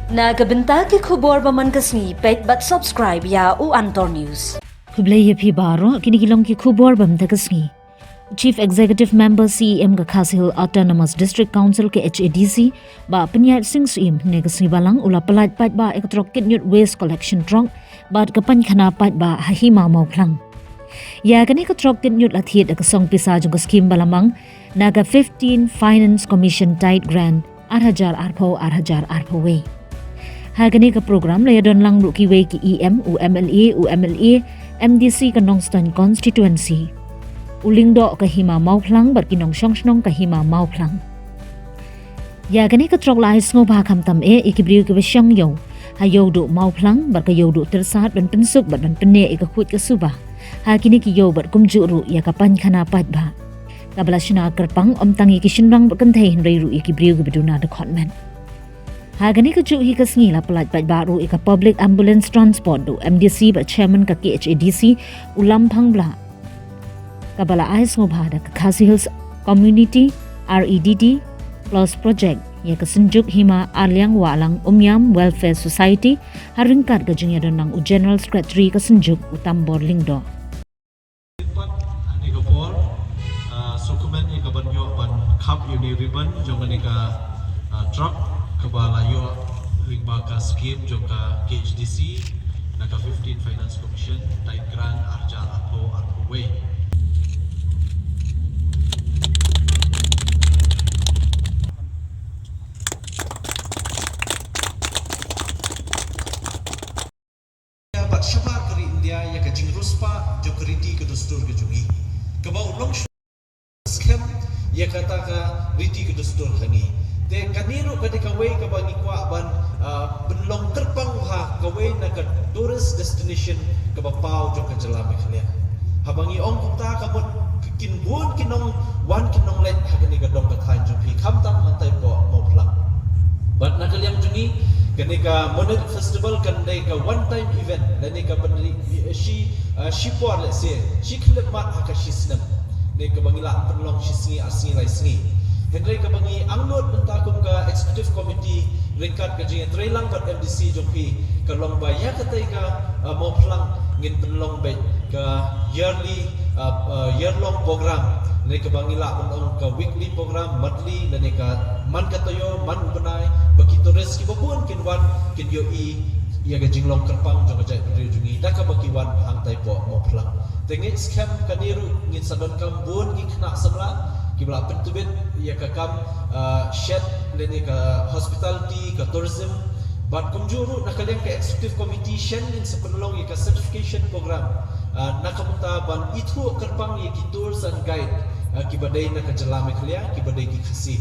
Nagabenta ki khubor baman kasni pet but subscribe ya u Antor News. Kublai phi baro kinigilong ki khubor bam takasni. Chief Executive Member CEM ka Khasil Autonomous District Council ke HADC ba penyat sing sim negasni balang ula pelat pat ba ektrok kitnyut waste collection trunk ba kapan khana pat ba hahima mau plang. Ya kani katrok kitnyut lathiet ka song pisa jong scheme balamang naga 15 Finance Commission tight grant 8,000 arpo we. Hagani ka program laya don lang ru ki we ki EM UMLA MDC ka Nongston constituency. Uling do ka hima mau plang bar kinong song ka hima mau plang. Ya gani ka trok lai sngo ba kham tam ikibriu ka besyang yo. Hayo do mau plang bar ka yo do tersat ban pensuk bar ban penne ka khut ka suba. Ha kini ki yo bar kumju ru ya ka pan khana pat ba. Kabala shina kerpang om tangi ki shinrang bar kan thai hinrei ru ikibriu ka beduna department. Ha gani ka ju hi ka sngi la palat pat ba ru ka public ambulance transport do MDC ba chairman ka KHADC ulam phang bla. Kabala ais ngobhada ka Khasi Hills Community REDD Plus Project ya ka senjuk hima Alyang Walang Umyam Welfare Society haringkat ka jengya donang u General Secretary ka senjuk utambor lingdo. Ani ka for sukumen ka banyo ban khap uni ribbon jong ani ka truck kabala yo lingba ka scheme jong ka KHDC na ka 15 Finance Commission tight grant arja arpo way. Syafar kari India ya ka jing ruspa jo kriti ka dustur ka jungi kabau long scam ya kata ka riti ka dustur hangi te kaniru ka de ka way ka bangi kwa ban benlong terpang ha ka way na ka tourist destination ka bapau jo ka jalame khlia habangi ong kupta ka bon kin bun kinong wan kinong let ha kani ka dong ka thain ju phi kham tam mantai po mo phlang bat na kaliam jungi ketika Monet Festival kan ka one time event dan ka pendiri she por let's say she klip mat haka she snap ka bangila penlong she singi asni lai singi Henry ka bangi anglot mentakum ka executive committee ringkat ka jing trailang bat MDC jopi ka long ba ya katai ka mo plang ngin penlong ba ka yearly year long program ka bangila penlong ka weekly program monthly dan ka man katoyo man ubenai begitu reski babun kinwan kin yo ya ga jinglong kerpang jong jai pendiri jungi da ka bakiwan hang tai po mo plang tengit scam kaniru ngin sadon kam bun gi kena semla ki bla pentubit ya ka kam shed leni ka hospitality ka tourism bat kumjuru nakaliang ka executive committee shen in sepenlong ya ka certification program nakamunta ban itu kerpang ya ki tours and guide ki badai na ka jalame khlia ki badai ki khasi